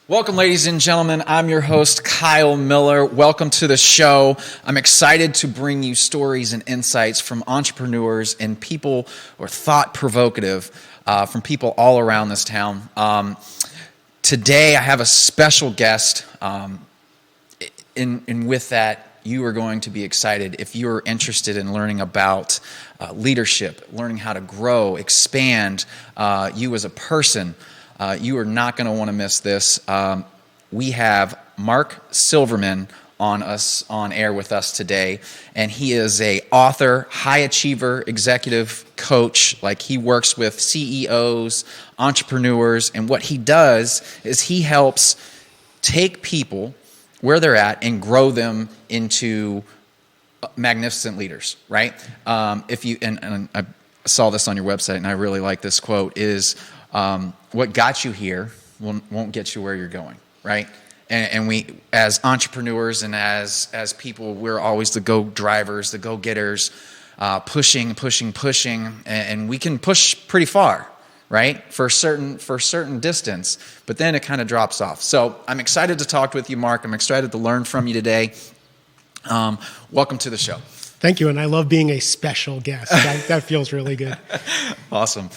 Welcome, ladies and gentlemen. I'm your host, Kyle Miller. Welcome to the show. I'm excited to bring you stories and insights from entrepreneurs and people, or thought-provocative, from people all around this town. Today, I have a special guest, and with that, you are going to be excited if you're interested in learning about leadership, learning how to grow, expand you as a person. You are not going to want to miss this. We have Mark Silverman on air with us today, and he is a author, high achiever, executive coach. Like, he works with CEOs, entrepreneurs, and what he does is he helps take people where they're at and grow them into magnificent leaders, right? If you and I saw this on your website, and I really like this quote, is what got you here won't get you where you're going, right? And we, as entrepreneurs and as people, we're always the go drivers, the go getters, pushing, and we can push pretty far, right? For a certain distance, but then it kind of drops off. So I'm excited to talk with you, Mark. I'm excited to learn from you today. Welcome to the show. Thank you, and I love being a special guest. That feels really good. Awesome.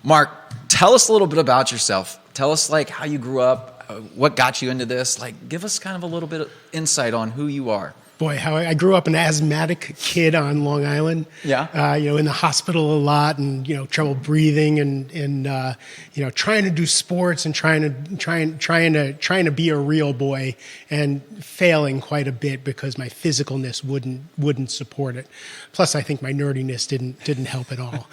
Mark, tell us a little bit about yourself. Tell us how you grew up, what got you into this. Give us kind of a little bit of insight on who you are. Boy, how I grew up an asthmatic kid on Long Island. Yeah. In the hospital a lot, and trouble breathing, and trying to do sports and trying to be a real boy, and failing quite a bit because my physicalness wouldn't support it. Plus, I think my nerdiness didn't help at all.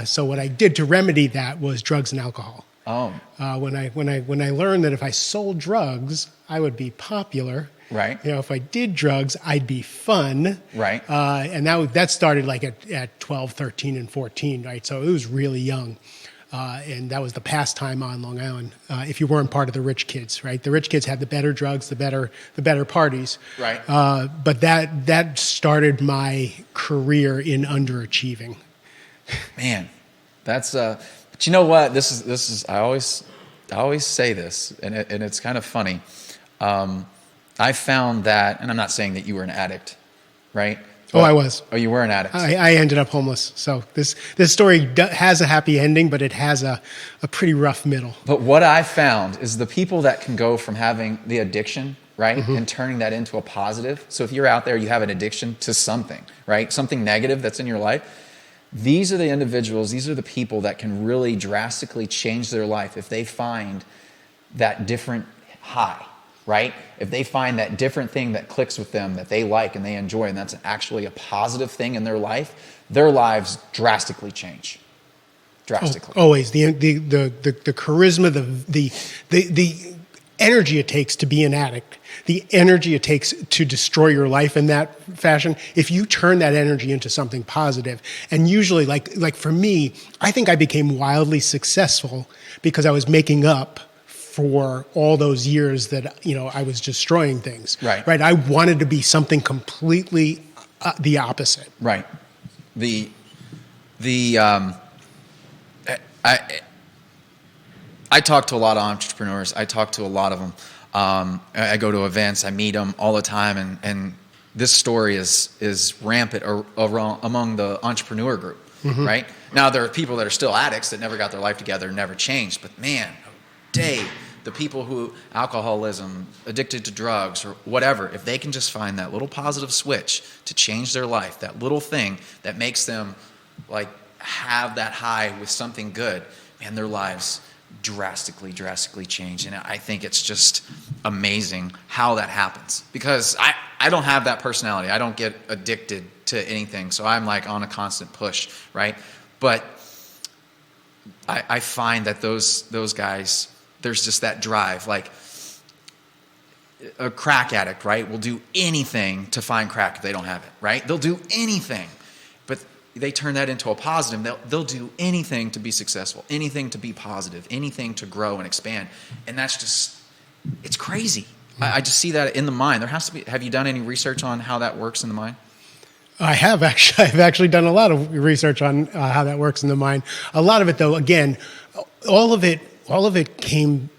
So what I did to remedy that was drugs and alcohol. Oh. When I learned that if I sold drugs, I would be popular. Right. If I did drugs, I'd be fun. Right. And that started at 12, 13, and 14, right? So it was really young. And that was the pastime on Long Island. If you weren't part of the rich kids, right? The rich kids had the better drugs, the better parties. Right. But that started my career in underachieving. Man, that's but you know what? This is I always say this, and it's kind of funny. I found that, and I'm not saying that you were an addict, right? But, I was. Oh, you were an addict. I ended up homeless. So this story has a happy ending, but it has a pretty rough middle. But what I found is the people that can go from having the addiction, right, Mm-hmm. and turning that into a positive. So if you're out there, you have an addiction to something, right, something negative that's in your life. These are the individuals, these are the people that can really drastically change their life if they find that different high. Right? If they find that different thing that clicks with them, that they like and they enjoy, and that's actually a positive thing in their life, their lives drastically change. Drastically. Always. The charisma, the energy it takes to be an addict, the energy it takes to destroy your life in that fashion, if you turn that energy into something positive, and usually, like for me, I think I became wildly successful because I was making up for all those years that I was destroying things. Right. Right. I wanted to be something completely the opposite. Right. I talk to a lot of entrepreneurs. I talk to a lot of them. I go to events. I meet them all the time, and this story is rampant among the entrepreneur group. Mm-hmm. Right. Now there are people that are still addicts that never got their life together, never changed. But man, the people who alcoholism, addicted to drugs or whatever, if they can just find that little positive switch to change their life, that little thing that makes them have that high with something good, man, their lives drastically change. And I think it's just amazing how that happens, because I don't have that personality. I don't get addicted to anything. So I'm on a constant push, right? But I find that those guys, there's just that drive. A crack addict, right, will do anything to find crack if they don't have it, right? They'll do anything. But they turn that into a positive. They'll do anything to be successful, anything to be positive, anything to grow and expand. And that's just, it's crazy. I just see that in the mind. There has to be, have you done any research on how that works in the mind? I have actually. I've actually done a lot of research on how that works in the mind. A lot of it, though, again, all of it came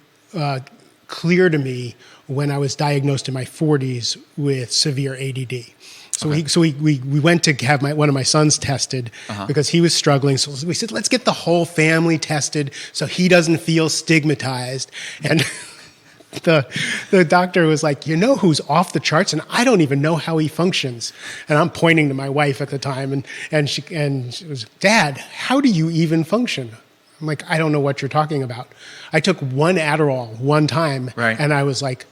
clear to me when I was diagnosed in my 40s with severe ADD. So we went to have one of my sons tested because he was struggling. So we said, let's get the whole family tested so he doesn't feel stigmatized. And the doctor was like, you know who's off the charts, and I don't even know how he functions. And I'm pointing to my wife at the time, and she was, Dad, how do you even function? I'm like, I don't know what you're talking about. I took one Adderall one time, and I was like,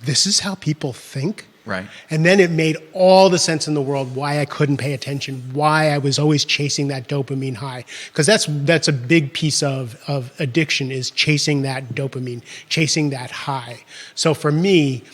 this is how people think? Right. And then it made all the sense in the world why I couldn't pay attention, why I was always chasing that dopamine high. Because that's a big piece of addiction, is chasing that dopamine, chasing that high. So for me,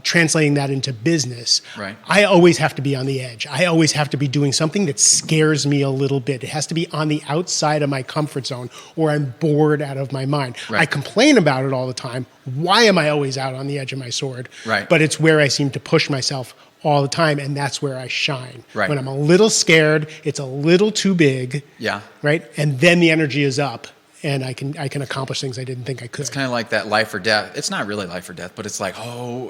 translating that into business, I always have to be on the edge. I always have to be doing something that scares me a little bit. It has to be on the outside of my comfort zone, or I'm bored out of my mind. I complain about it all the time. Why am I always out on the edge of my sword? But it's where I seem to push myself all the time, and that's where I shine. When I'm a little scared, it's a little too big, and then the energy is up. And I can accomplish things I didn't think I could. It's kind of like that life or death. It's not really life or death, but it's like,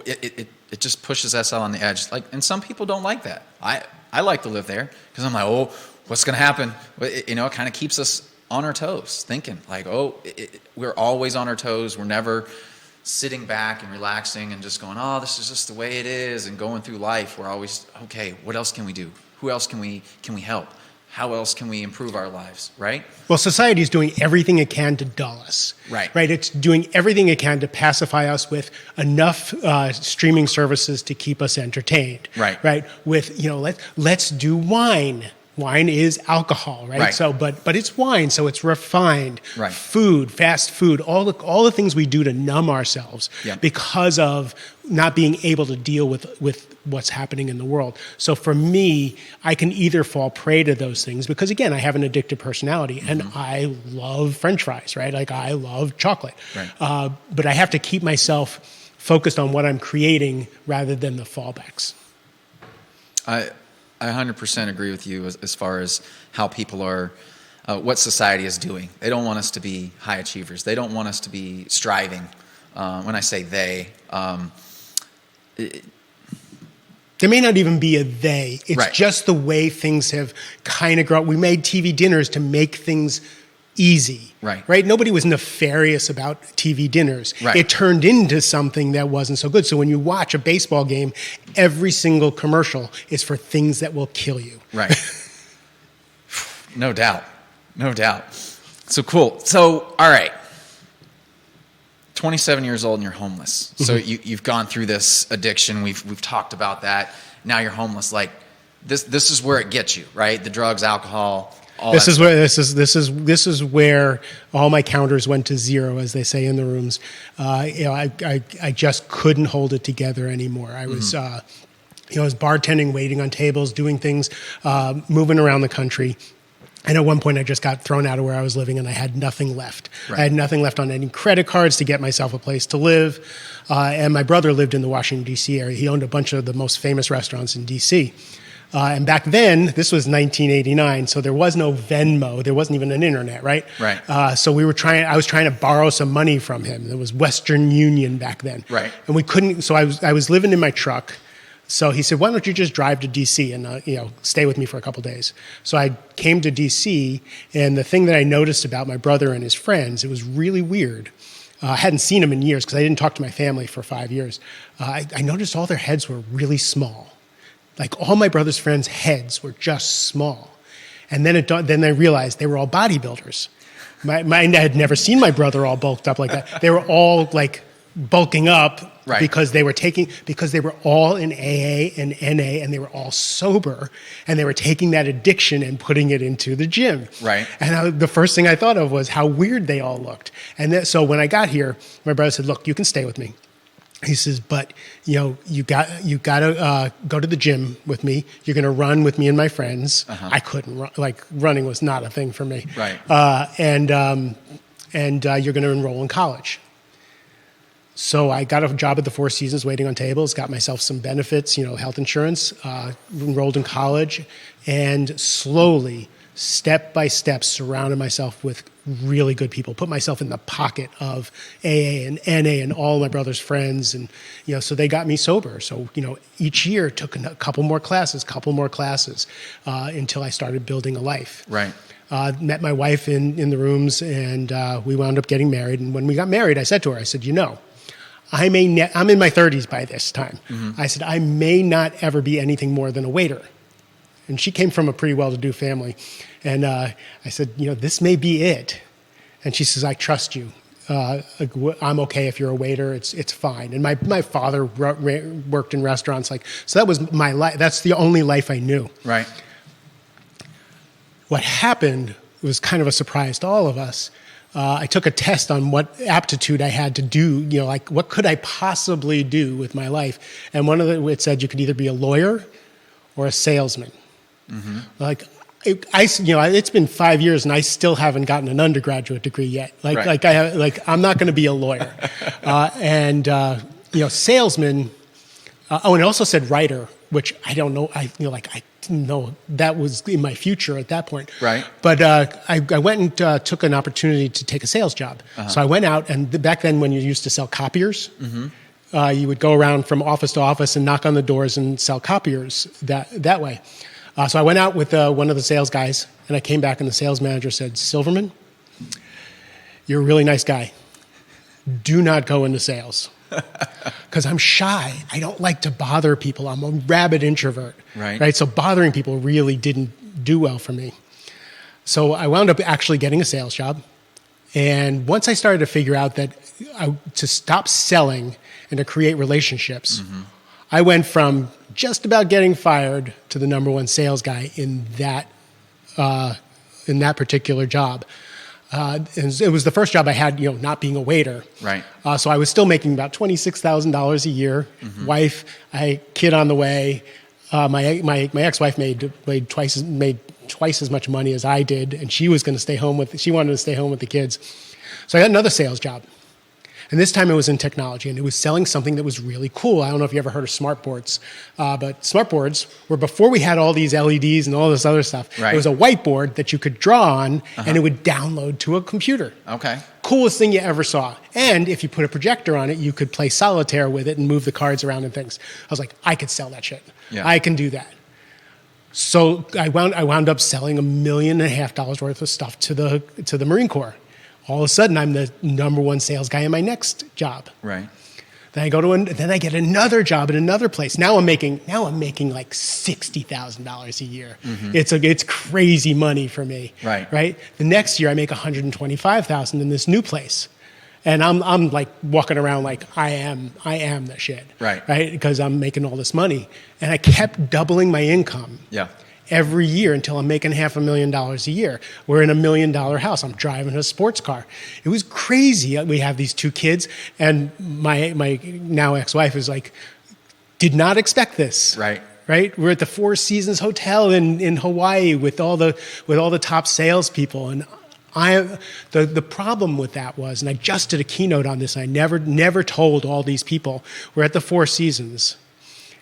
it just pushes us on the edge. Like, and some people don't like that. I like to live there because I'm like, what's going to happen? It kind of keeps us on our toes, thinking like, we're always on our toes. We're never sitting back and relaxing and just going, this is just the way it is, and going through life. We're always, okay, what else can we do? Who else can we help? How else can we improve our lives, right? Well, society is doing everything it can to dull us. Right. It's doing everything it can to pacify us with enough streaming services to keep us entertained. Right. With, let's do wine. Wine is alcohol, right? So, but it's wine, so it's refined. Food, fast food, all the things we do to numb ourselves because of not being able to deal with what's happening in the world. So for me, I can either fall prey to those things because, again, I have an addictive personality and I love French fries, right? Like, I love chocolate. But I have to keep myself focused on what I'm creating rather than the fallbacks. I 100% agree with you as far as how people are, what society is doing. They don't want us to be high achievers. They don't want us to be striving. When I say they, there may not even be a they. It's just the way things have kind of grown. We made TV dinners to make things easy. Right? Nobody was nefarious about TV dinners. It turned into something that wasn't so good. So when you watch a baseball game, every single commercial is for things that will kill you. No doubt. So cool. So, all right. 27 years old and you're homeless. So you've gone through this addiction. We've talked about that. Now you're homeless. Like, this is where it gets you, right? The drugs, alcohol. This is where all my counters went to zero, as they say in the rooms. I just couldn't hold it together anymore. I was I was bartending, waiting on tables, doing things, moving around the country. And at one point, I just got thrown out of where I was living, and I had nothing left. I had nothing left on any credit cards to get myself a place to live. And my brother lived in the Washington, D.C. area. He owned a bunch of the most famous restaurants in D.C. And back then, this was 1989, so there was no Venmo. There wasn't even an internet, right? So I was trying to borrow some money from him. There was Western Union back then. And we couldn't, so I was living in my truck. So he said, why don't you just drive to D.C. and stay with me for a couple days? So I came to D.C., and the thing that I noticed about my brother and his friends, it was really weird. I hadn't seen them in years because I didn't talk to my family for 5 years. I noticed all their heads were really small. Like, all my brother's friends' heads were just small. And then I realized they were all bodybuilders. I had never seen my brother all bulked up like that. They were all like bulking up because they were all in AA and NA, and they were all sober, and they were taking that addiction and putting it into the gym. And the first thing I thought of was how weird they all looked. And so when I got here, my brother said, "Look, you can stay with me." He says, "But you got to go to the gym with me. You're going to run with me and my friends." I couldn't run. Like, running was not a thing for me. And you're going to enroll in college. So I got a job at the Four Seasons waiting on tables, got myself some benefits, health insurance, enrolled in college, and slowly step by step, surrounded myself with really good people, put myself in the pocket of AA and NA and all my brother's friends. And, so they got me sober. So, each year took a couple more classes, until I started building a life. Right. Met my wife in the rooms, and we wound up getting married. And when we got married, I said to her, I'm in my 30s by this time. I said, I may not ever be anything more than a waiter. And she came from a pretty well-to-do family. And I said, this may be it. And she says, I trust you. I'm okay if you're a waiter. It's fine. And my father worked in restaurants. So that was my life. That's the only life I knew. Right. What happened was kind of a surprise to all of us. I took a test on what aptitude I had to do, what could I possibly do with my life? And it said you could either be a lawyer or a salesman. It's been 5 years and I still haven't gotten an undergraduate degree yet. I'm not going to be a lawyer. Salesman. And it also said writer, which I don't know. I didn't know that was in my future at that point. Right. But I went and took an opportunity to take a sales job. So I went out, and back then when you used to sell copiers, you would go around from office to office and knock on the doors and sell copiers that way. So I went out with one of the sales guys, and I came back, and the sales manager said, Silverman, you're a really nice guy. Do not go into sales. Because I'm shy. I don't like to bother people. I'm a rabid introvert. Right. So bothering people really didn't do well for me. So I wound up actually getting a sales job. And once I started to figure out that to stop selling and to create relationships, I went from just about getting fired to the number one sales guy in that particular job. And it was the first job I had, not being a waiter. Right. So I was still making about $26,000 a year. Wife, kid on the way. My ex-wife made twice as much money as I did, and she was going to stay home she wanted to stay home with the kids. So I got another sales job. And this time it was in technology, and it was selling something that was really cool. I don't know if you ever heard of smart boards, but smart boards were before we had all these LEDs and all this other stuff. Right. It was a whiteboard that you could draw on, and it would download to a computer. Okay. Coolest thing you ever saw. And if you put a projector on it, you could play solitaire with it and move the cards around and things. I was like, I could sell that shit. Yeah. I can do that. So I wound up selling $1.5 million worth of stuff to the Marine Corps. All of a sudden, I'm the number one sales guy in my next job. Right. Then I then I get another job at another place. Now I'm making like $60,000 a year. It's crazy money for me. Right. The next year I make $125,000 in this new place, and I'm like walking around like I am the shit. Right. Because I'm making all this money, and I kept doubling my income. Yeah. Every year until I'm making $500,000 a year. We're in $1 million house. I'm driving a sports car. It was crazy. We have these two kids, and my now ex-wife is like, did not expect this. Right. We're at the Four Seasons Hotel in Hawaii with all the top salespeople, and the problem with that was, and I just did a keynote on this. I never told all these people. We're at the Four Seasons.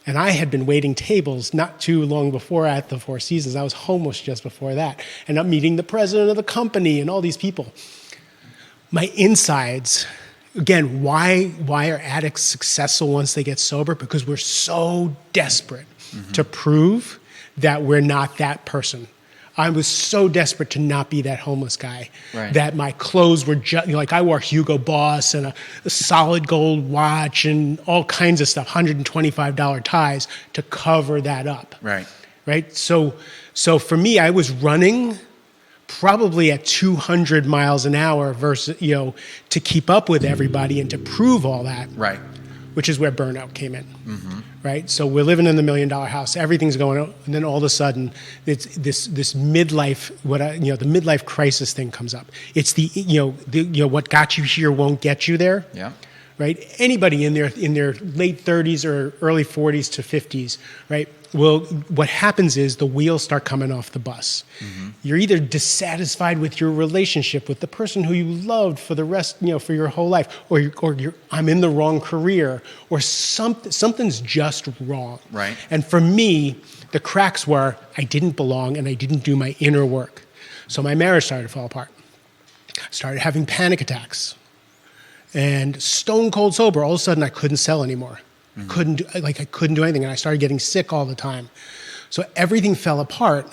And I had been waiting tables not too long before at the Four Seasons. I was homeless just before that. And I'm meeting the president of the company and all these people. My insides, again, why are addicts successful once they get sober? Because we're so desperate to prove that we're not that person. I was so desperate to not be that homeless guy that my clothes were just, I wore Hugo Boss and a solid gold watch and all kinds of stuff, $125 ties to cover that up. Right. So for me, I was running probably at 200 miles an hour versus, to keep up with everybody and to prove all that. Right. Which is where burnout came in. Right? So we're living in the $1 million house, everything's going on, and then all of a sudden, it's this midlife, the midlife crisis thing comes up. It's what got you here won't get you there. Yeah. Right? Anybody in their late 30s or early 40s to 50s, right? Well, what happens is the wheels start coming off the bus. You're either dissatisfied with your relationship with the person who you loved for the rest, for your whole life, or I'm in the wrong career, or something's just wrong. Right. And for me, the cracks were I didn't belong and I didn't do my inner work. So my marriage started to fall apart. I started having panic attacks. And stone cold sober, all of a sudden I couldn't sell anymore. I couldn't do anything, and I started getting sick all the time. So everything fell apart.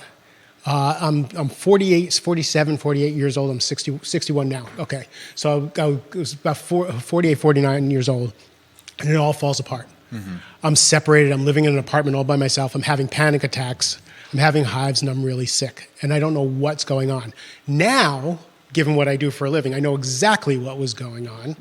I'm 48, 47, 48 years old. I'm 61 now. Okay. So I was about 48, 49 years old, and it all falls apart. I'm separated. I'm living in an apartment all by myself. I'm having panic attacks. I'm having hives, and I'm really sick. And I don't know what's going on. Now, given what I do for a living, I know exactly what was going on.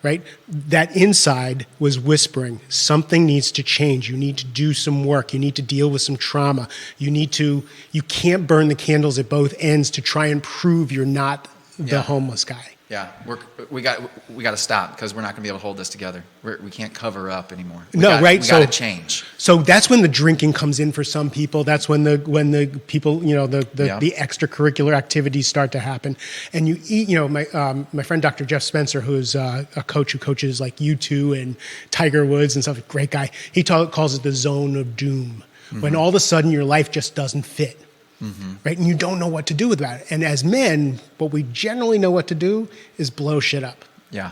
Right? That inside was whispering, something needs to change. You need to do some work. You need to deal with some trauma. You can't burn the candles at both ends to try and prove you're not the homeless guy. Yeah, we got to stop, because we're not going to be able to hold this together. We can't cover up anymore. We got to change. So that's when the drinking comes in for some people. That's when the people, the extracurricular activities start to happen. And you eat, my friend Dr. Jeff Spencer, who's a coach who coaches like U2 and Tiger Woods and stuff, great guy. He calls it the zone of doom, when all of a sudden your life just doesn't fit. Right? And you don't know what to do with that. And as men, what we generally know what to do is blow shit up. Yeah.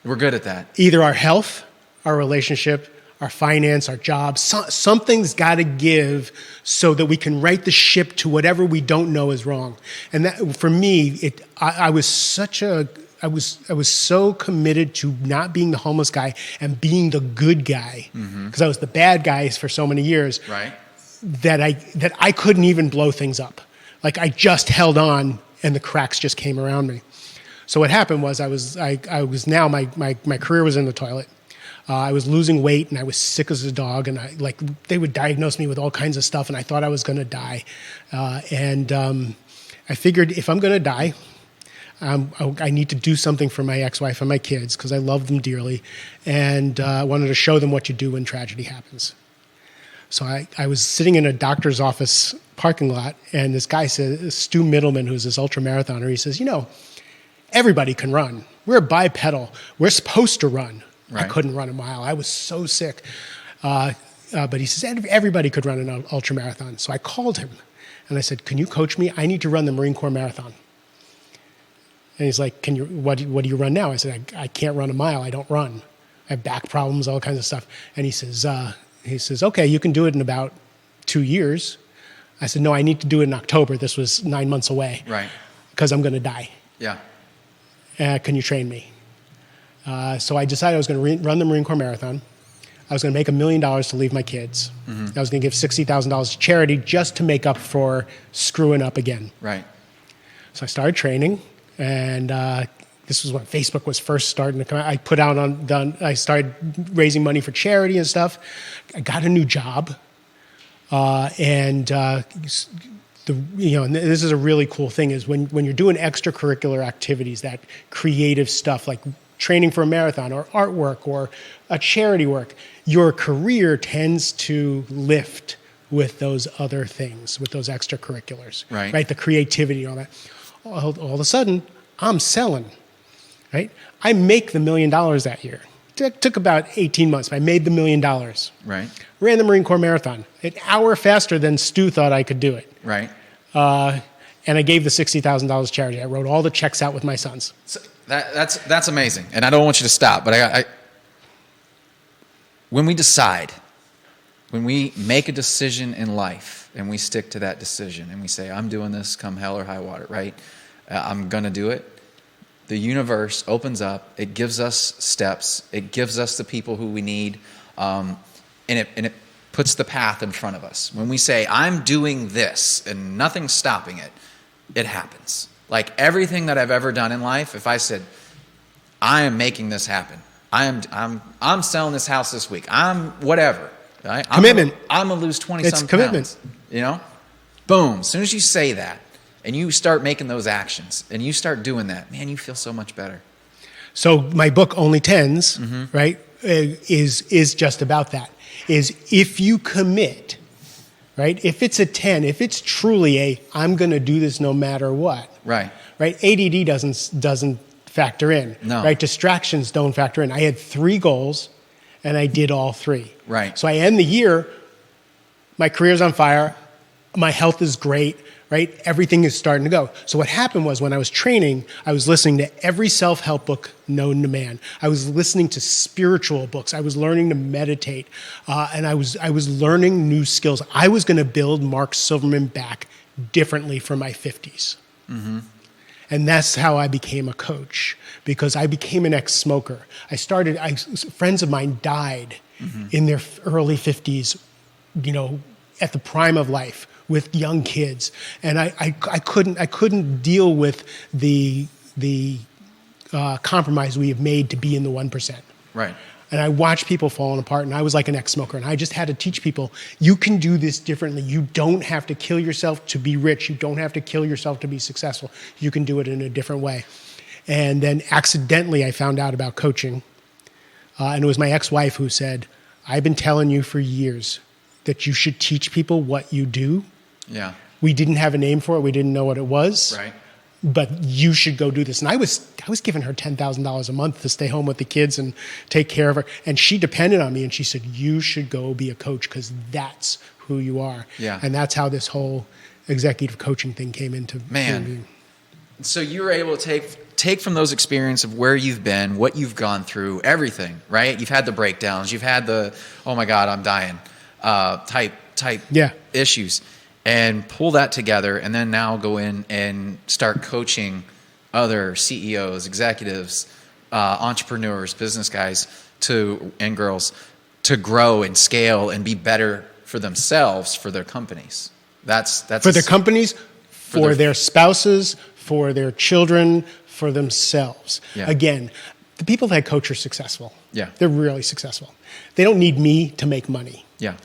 We're good at that. Either our health, our relationship, our finance, our job, something's got to give so that we can right the ship to whatever we don't know is wrong. And that, for me, I was so committed to not being the homeless guy and being the good guy, because I was the bad guy for so many years. Right. That I couldn't even blow things up. Like, I just held on and the cracks just came around me. So what happened was my career was in the toilet. I was losing weight and I was sick as a dog, and they would diagnose me with all kinds of stuff, and I thought I was going to die. I figured, if I'm going to die, I need to do something for my ex-wife and my kids, because I love them dearly, and I wanted to show them what you do when tragedy happens. So I was sitting in a doctor's office parking lot, and this guy says, Stu Middleman, who's this ultramarathoner, he says, everybody can run. We're bipedal. We're supposed to run. Right. I couldn't run a mile. I was so sick. But he says, everybody could run an ultramarathon. So I called him, and I said, can you coach me? I need to run the Marine Corps Marathon. And he's like, what do you run now? I said, I can't run a mile. I don't run. I have back problems, all kinds of stuff. And he says, okay, you can do it in about 2 years. I said, no, I need to do it in October. This was 9 months away. Right. Because I'm going to die. Yeah. Can you train me? So I decided I was going to run the Marine Corps Marathon. I was going to make $1 million to leave my kids. I was going to give $60,000 to charity just to make up for screwing up again. Right. So I started training, and this was when Facebook was first starting to come out. I started raising money for charity and stuff. I got a new job. And this is a really cool thing, is when you're doing extracurricular activities, that creative stuff like training for a marathon or artwork or a charity work, your career tends to lift with those other things, with those extracurriculars, right? The creativity and all that. All of a sudden, I'm selling. Right? I make the $1 million that year. It took about 18 months, but I made the $1 million. Right. Ran the Marine Corps Marathon an hour faster than Stu thought I could do it. Right. And I gave the $60,000 charity. I wrote all the checks out with my sons. So that's amazing. And I don't want you to stop, but when we make a decision in life and we stick to that decision and we say, I'm doing this come hell or high water, right? I'm going to do it. The universe opens up. It gives us steps. It gives us the people who we need, and it puts the path in front of us. When we say, I'm doing this, and nothing's stopping it, it happens. Like everything that I've ever done in life, if I said, I am making this happen. I'm selling this house this week. I'm whatever. Right? Commitment. I'm gonna lose 20-some pounds. It's commitment. Boom. As soon as you say that, and you start making those actions, and you start doing that, man, you feel so much better. So my book, Only Tens, right, is just about that. Is if you commit, right, if it's a 10, if it's truly I'm going to do this no matter what. Right. Right, ADD doesn't factor in. No. Right, distractions don't factor in. I had 3 goals, and I did all 3. Right. So I end the year, my career's on fire. my health is great, right? Everything is starting to go. So what happened was when I was training, I was listening to every self-help book known to man. I was listening to spiritual books. I was learning to meditate. And I was learning new skills. I was going to build Mark Silverman back differently for my 50s. Mm-hmm. And that's how I became a coach, because I became an ex-smoker. Friends of mine died in their early 50s, at the prime of life with young kids. And I couldn't deal with the compromise we have made to be in the 1%. Right. And I watched people falling apart, and I was like an ex-smoker. And I just had to teach people, you can do this differently. You don't have to kill yourself to be rich. You don't have to kill yourself to be successful. You can do it in a different way. And then accidentally, I found out about coaching. And it was my ex-wife who said, I've been telling you for years that you should teach people what you do. Yeah. We didn't have a name for it. We didn't know what it was. Right. But you should go do this. And I was giving her $10,000 a month to stay home with the kids and take care of her. And she depended on me, and she said, you should go be a coach because that's who you are. Yeah. And that's how this whole executive coaching thing came into being. So you were able to take from those experiences of where you've been, what you've gone through, everything, right? You've had the breakdowns. You've had the, oh my God, I'm dying type issues. And pull that together, and then now go in and start coaching other CEOs, executives, entrepreneurs, business guys and girls to grow and scale and be better for themselves, for their companies. That's for their companies, for their spouses, for their children, for themselves. Yeah. Again, the people that I coach are successful. Yeah. They're really successful. They don't need me to make money. Yeah.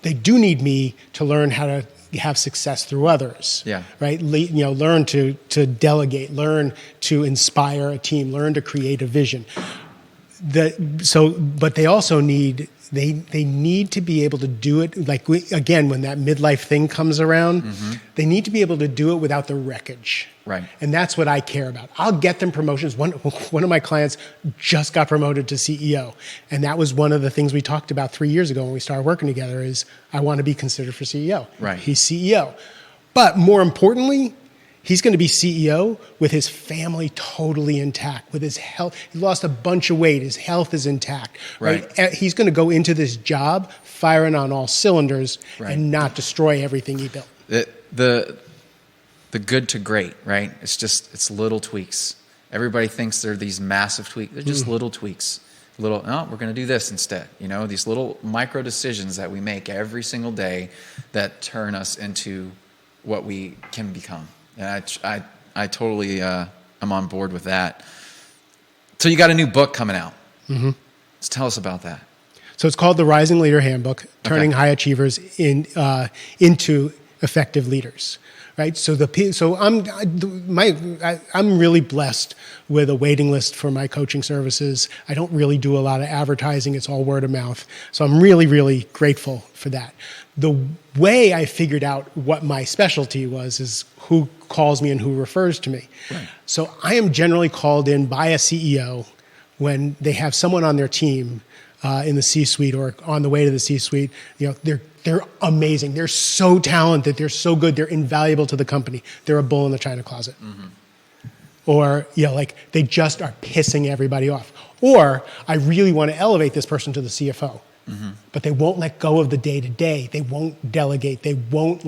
They do need me to learn how to have success through others. Yeah. Right. Learn to delegate, learn to inspire a team, learn to create a vision. But they also need to be able to do it. Like again, when that midlife thing comes around, they need to be able to do it without the wreckage. Right. And that's what I care about. I'll get them promotions. One of my clients just got promoted to CEO. And that was one of the things we talked about 3 years ago when we started working together is I want to be considered for CEO. Right. He's CEO. But more importantly, he's going to be CEO with his family totally intact, with his health. He lost a bunch of weight. His health is intact. Right? He's going to go into this job firing on all cylinders and not destroy everything he built. The good to great, right? It's little tweaks. Everybody thinks they're these massive tweaks. They're just little tweaks. We're going to do this instead. These little micro decisions that we make every single day that turn us into what we can become. And I totally am on board with that. So you got a new book coming out. Mm-hmm. Let's tell us about that. So it's called The Rising Leader Handbook, Turning High Achievers into Effective Leaders. Right. So I'm really blessed with a waiting list for my coaching services. I don't really do a lot of advertising. It's all word of mouth. So I'm really, really grateful for that. The way I figured out what my specialty was is who calls me and who refers to me. Right. So I am generally called in by a CEO when they have someone on their team in the C-suite or on the way to the C-suite. They're amazing. They're so talented. They're so good. They're invaluable to the company. They're a bull in the china closet. Mm-hmm. Or, they just are pissing everybody off. Or I really want to elevate this person to the CFO. Mm-hmm. But they won't let go of the day-to-day. They won't delegate. They won't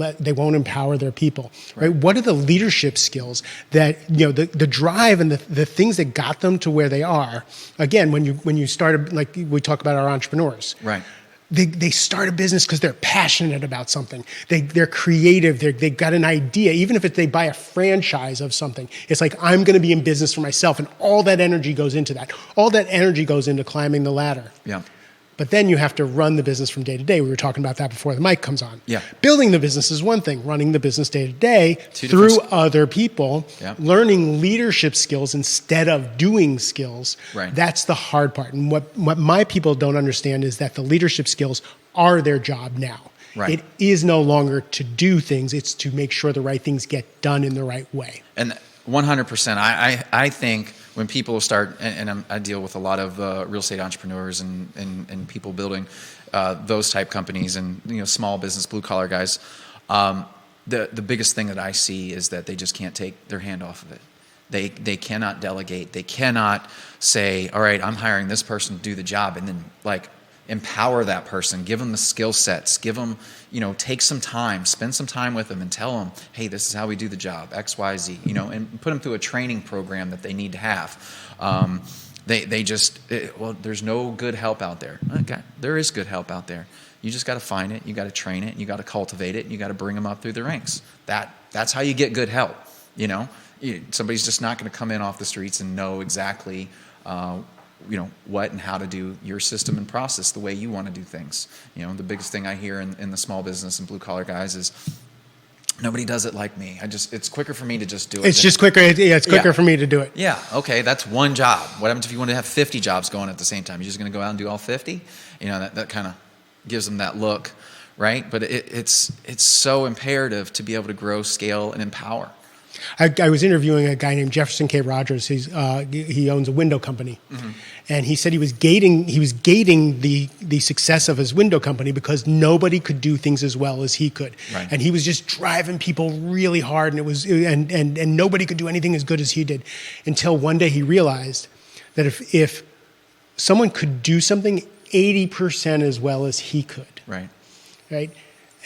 empower their people. Right? What are the leadership skills that, the drive and the things that got them to where they are? Again, when you started, like we talk about our entrepreneurs. Right. They start a business because they're passionate about something. They're creative. They've got an idea. Even if they buy a franchise of something, it's like, I'm going to be in business for myself. And all that energy goes into that. All that energy goes into climbing the ladder. Yeah. But then you have to run the business from day to day. We were talking about that before the mic comes on. Yeah. Building the business is one thing. Running the business day to day through other people, learning leadership skills instead of doing skills, that's the hard part. And what my people don't understand is that the leadership skills are their job now. Right. It is no longer to do things. It's to make sure the right things get done in the right way. And 100%. I think when people start, and I deal with a lot of real estate entrepreneurs and people building those type companies and small business blue collar guys, The biggest thing that I see is that they just can't take their hand off of it. They cannot delegate. They cannot say, all right, I'm hiring this person to do the job, and then like empower that person, give them the skill sets, give them, take some time, spend some time with them and tell them, hey, this is how we do the job, X, Y, Z, and put them through a training program that they need to have. There's no good help out there. Okay, there is good help out there. You just got to find it. You got to train it. You got to cultivate it. You got to bring them up through the ranks. That's how you get good help. Somebody's just not going to come in off the streets and know exactly, what and how to do your system and process the way you want to do things. The biggest thing I hear in the small business and blue collar guys is, nobody does it like me. It's quicker for me to just do it. It's just quicker. Yeah, it's quicker for me to do it. Yeah. Okay. That's one job. What happens if you want to have 50 jobs going at the same time? You're just going to go out and do all 50? That kind of gives them that look, right? But it's so imperative to be able to grow, scale, and empower. I was interviewing a guy named Jefferson K. Rogers. He owns a window company, and he said he was gating the success of his window company because nobody could do things as well as he could, right. And he was just driving people really hard, and nobody could do anything as good as he did, until one day he realized that if someone could do something 80% as well as he could, right,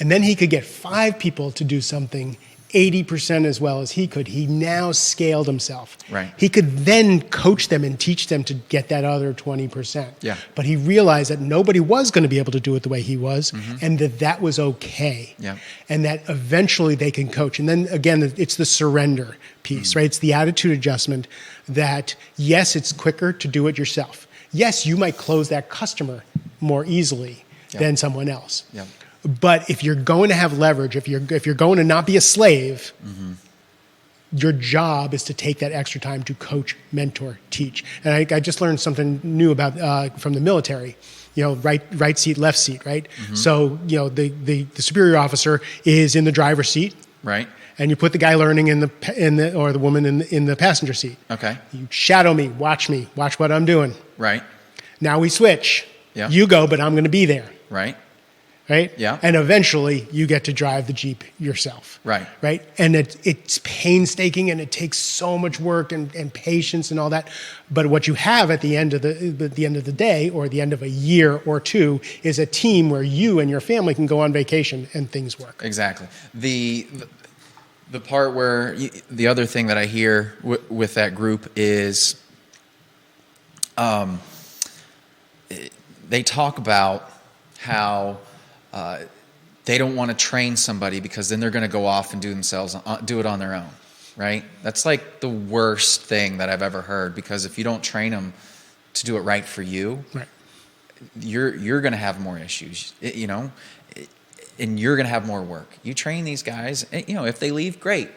and then he could get 5 people to do something 80% as well as he could, he now scaled himself. Right. He could then coach them and teach them to get that other 20%. Yeah. But he realized that nobody was going to be able to do it the way he was, and that was okay. Yeah. And that eventually they can coach. And then again, it's the surrender piece, right? It's the attitude adjustment that, yes, it's quicker to do it yourself. Yes, you might close that customer more easily than someone else. Yeah. But if you're going to have leverage, if you're going to not be a slave, your job is to take that extra time to coach, mentor, teach. And I just learned something new about from the military. Right seat, left seat, right? So the superior officer is in the driver's seat, right? And you put the guy learning or the woman in the passenger seat. Okay. You shadow me, watch what I'm doing. Right. Now we switch. Yeah. You go, but I'm going to be there. Right. Right? Yeah. And eventually you get to drive the Jeep yourself. Right. Right? And it's painstaking and it takes so much work and patience and all that. But what you have at the end of the day or the end of a year or two is a team where you and your family can go on vacation and things work. Exactly. The part where the other thing that I hear with that group is they talk about how they don't want to train somebody because then they're going to go off and do it on their own, right? That's like the worst thing that I've ever heard, because if you don't train them to do it right for you, right, you're going to have more issues, and you're going to have more work. You train these guys, if they leave, great.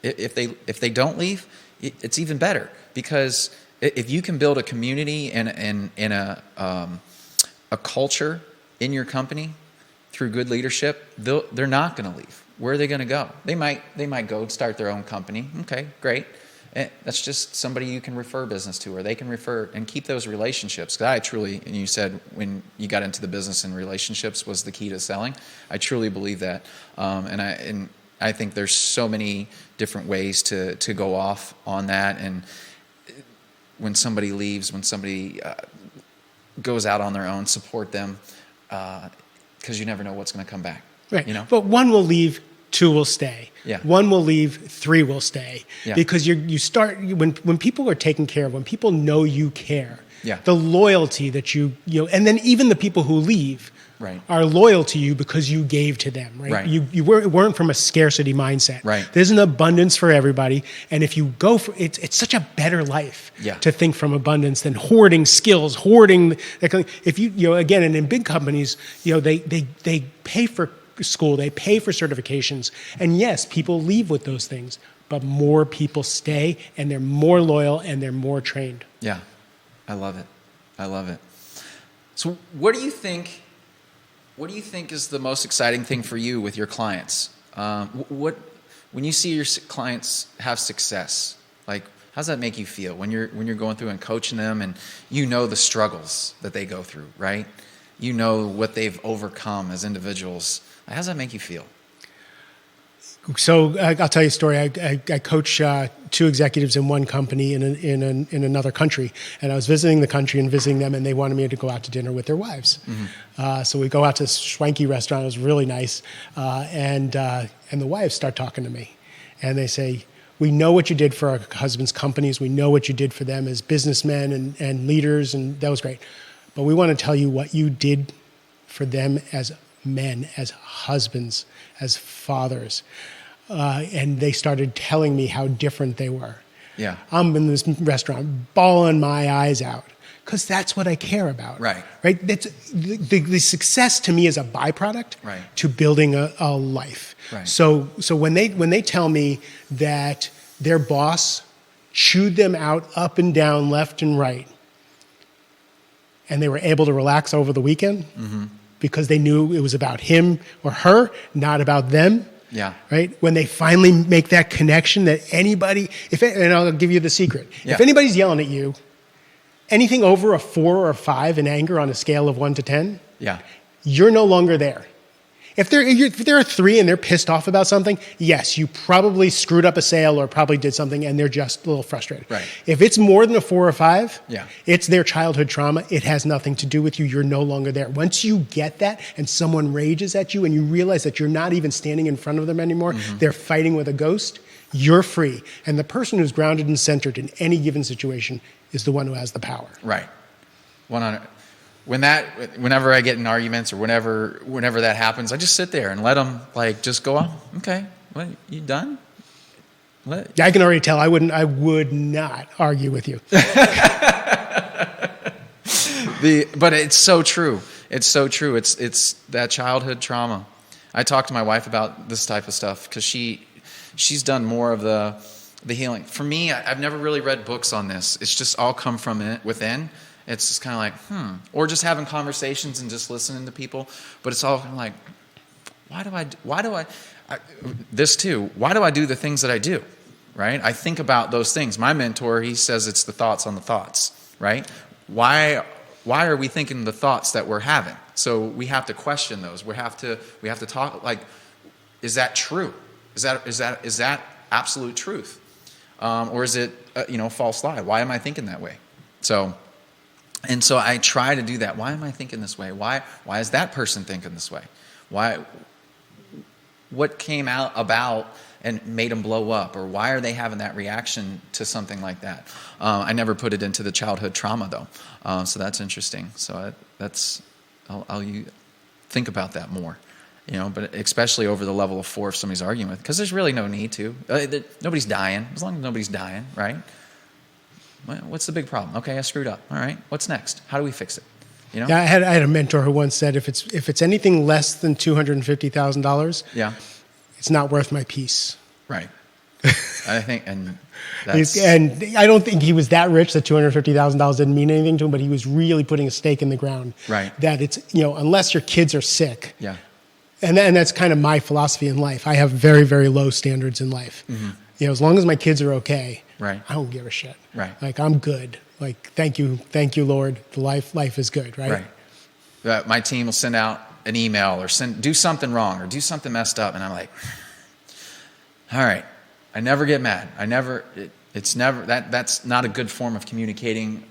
If they don't leave, it's even better, because if you can build a community and a culture in your company through good leadership, they're not going to leave. Where are they going to go? They might go start their own company. Okay, great. That's just somebody you can refer business to, or they can refer, and keep those relationships. Because I truly, and you said when you got into the business and relationships was the key to selling. I truly believe that, and I think there's so many different ways to go off on that. And when somebody leaves, when somebody goes out on their own, support them, because you never know what's going to come back. Right. But one will leave, 2 will stay. Yeah. 1 will leave, 3 will stay. Yeah. Because you start when people are taken care of, when people know you care. Yeah. The loyalty that and then even the people who leave, right, are loyal to you because you gave to them, right? Right. You weren't from a scarcity mindset. Right. There's an abundance for everybody, and if you go for it's such a better life to think from abundance than hoarding skills, hoarding. If again, and in big companies, they pay for school, they pay for certifications, and yes, people leave with those things, but more people stay, and they're more loyal, and they're more trained. Yeah, I love it. So, what do you think is the most exciting thing for you with your clients? When you see your clients have success, like, how does that make you feel when you're going through and coaching them, and the struggles that they go through, right? What they've overcome as individuals. How does that make you feel? So I'll tell you a story. I coach two executives in one company in another country, and I was visiting the country and visiting them, and they wanted me to go out to dinner with their wives. So we go out to this swanky restaurant. It was really nice, and the wives start talking to me, and they say, "We know what you did for our husbands' companies. We know what you did for them as businessmen and leaders, and that was great. But we want to tell you what you did for them as men, as husbands, as fathers." And they started telling me how different they were. Yeah. I'm in this restaurant bawling my eyes out because that's what I care about. Right. That's the success to me is a byproduct to building a life. Right. So when they tell me that their boss chewed them out up and down, left and right, and they were able to relax over the weekend because they knew it was about him or her, not about them. Yeah. Right? When they finally make that connection that anybody, and I'll give you the secret. Yeah. If anybody's yelling at you, anything over a 4 or 5 in anger on a scale of 1 to 10, you're no longer there. If they're a 3 and they're pissed off about something, yes, you probably screwed up a sale or probably did something and they're just a little frustrated. Right. If it's more than a 4 or 5, Yeah. it's their childhood trauma. It has nothing to do with you. You're no longer there. Once you get that and someone rages at you and you realize that you're not even standing in front of them anymore, they're fighting with a ghost, you're free. And the person who's grounded and centered in any given situation is the one who has the power. Right. 100. Whenever I get in arguments or whenever that happens, I just sit there and let them just go on. Okay, what, you done? What? I can already tell. I would not argue with you. But it's so true. It's so true. It's that childhood trauma. I talk to my wife about this type of stuff because she's done more of the healing. For me, I've never really read books on this. It's just all come from within. It's just kind of like, or just having conversations and just listening to people. But it's all kind of like, why do I do the things that I do, right? I think about those things. My mentor, he says it's the thoughts on the thoughts, right? Why are we thinking the thoughts that we're having? So we have to question those. We have to talk, is that true? Is that absolute truth? Or is it, a false lie? Why am I thinking that way? So I try to do that. Why am I thinking this way? Why is that person thinking this way? What came out about and made them blow up? Or why are they having that reaction to something like that? I never put it into the childhood trauma though. So that's interesting. So I'll think about that more. But especially over the level of 4 if somebody's arguing with, because there's really no need to. Nobody's dying. As long as nobody's dying, right? What's the big problem? Okay, I screwed up. All right, what's next? How do we fix it? Yeah, I had a mentor who once said, if it's anything less than $250,000, it's not worth my peace. Right. I think, and I don't think he was that rich that $250,000 didn't mean anything to him, but he was really putting a stake in the ground. Right. That it's unless your kids are sick. Yeah. And that's kind of my philosophy in life. I have very, very low standards in life. As long as my kids are okay, right, I don't give a shit. Right. I'm good. Thank you, Lord. The life is good, right? Right. My team will send out an email or do something wrong or do something messed up, and I'm like, all right. I never get mad. It's never that's not a good form of communicating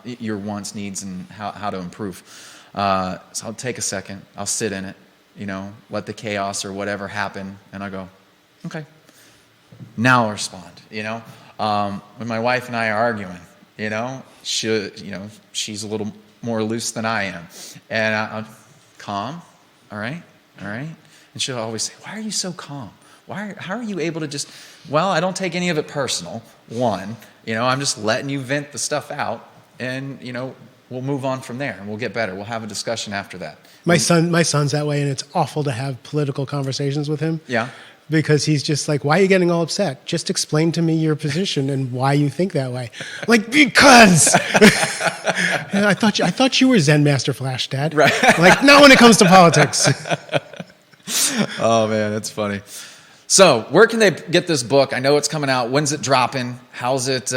your wants, needs, and how to improve. So I'll take a second. I'll sit in it. Let the chaos or whatever happen, and I go, okay. Now I'll respond. When my wife and I are arguing, she's a little more loose than I am, and I'm calm. All right, and she'll always say, "Why are you so calm? How are you able to just?" Well, I don't take any of it personal. One, I'm just letting you vent the stuff out, and we'll move on from there, and we'll get better. We'll have a discussion after that. My son's that way, and it's awful to have political conversations with him. Yeah. Because he's just like, why are you getting all upset? Just explain to me your position and why you think that way. Because I thought you were Zen Master Flash, Dad. Right. Not when it comes to politics. Oh man, that's funny. So where can they get this book? I know it's coming out. When's it dropping? How's it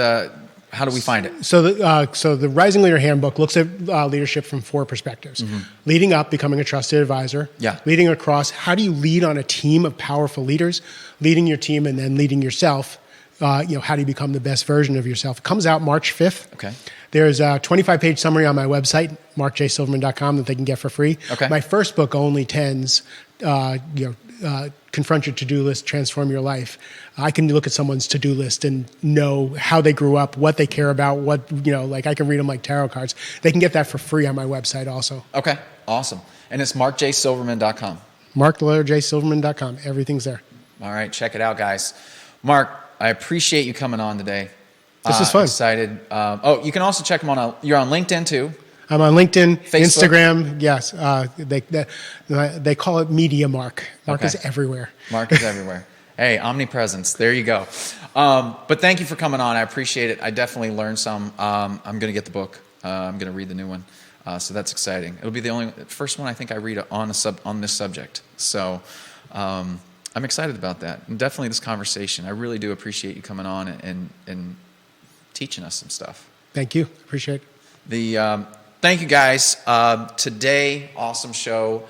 How do we find it? So the Rising Leader Handbook looks at leadership from 4 perspectives. Leading up, becoming a trusted advisor. Yeah. Leading across, how do you lead on a team of powerful leaders? Leading your team and then leading yourself. How do you become the best version of yourself? It comes out March 5th. Okay. There's a 25-page summary on my website, markjsilverman.com, that they can get for free. Okay. My first book, Only Tens, confront your to-do list, transform your life. I can look at someone's to-do list and know how they grew up, what they care about, I can read them like tarot cards. They can get that for free on my website also. Okay, awesome. And it's markjsilverman.com. markjsilverman.com. Everything's there. All right, check it out, guys. Mark, I appreciate you coming on today. This is fun. Excited. You can also check him on. You're on LinkedIn too. I'm on LinkedIn, Facebook? Instagram. Yes, they call it Media Mark. Mark Okay. is everywhere. Mark is everywhere. Hey, omnipresence. There you go. But thank you for coming on. I appreciate it. I definitely learned some. I'm going to get the book. I'm going to read the new one. So that's exciting. It'll be the first one I think I read on this subject. So I'm excited about that. And definitely this conversation. I really do appreciate you coming on and teaching us some stuff. Thank you. Appreciate it. Thank you, guys. Today, awesome show.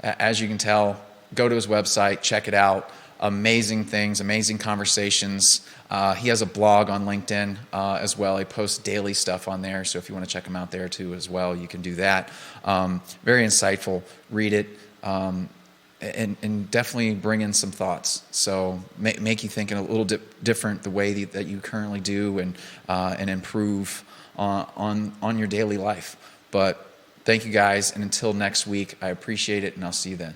As you can tell, go to his website, check it out. Amazing things, amazing conversations. He has a blog on LinkedIn as well. He posts daily stuff on there, so if you want to check him out there too as well, you can do that. Very insightful. Read it. And definitely bring in some thoughts. So make you think a little different the way that you currently do and improve on your daily life. But thank you guys, and until next week, I appreciate it, and I'll see you then.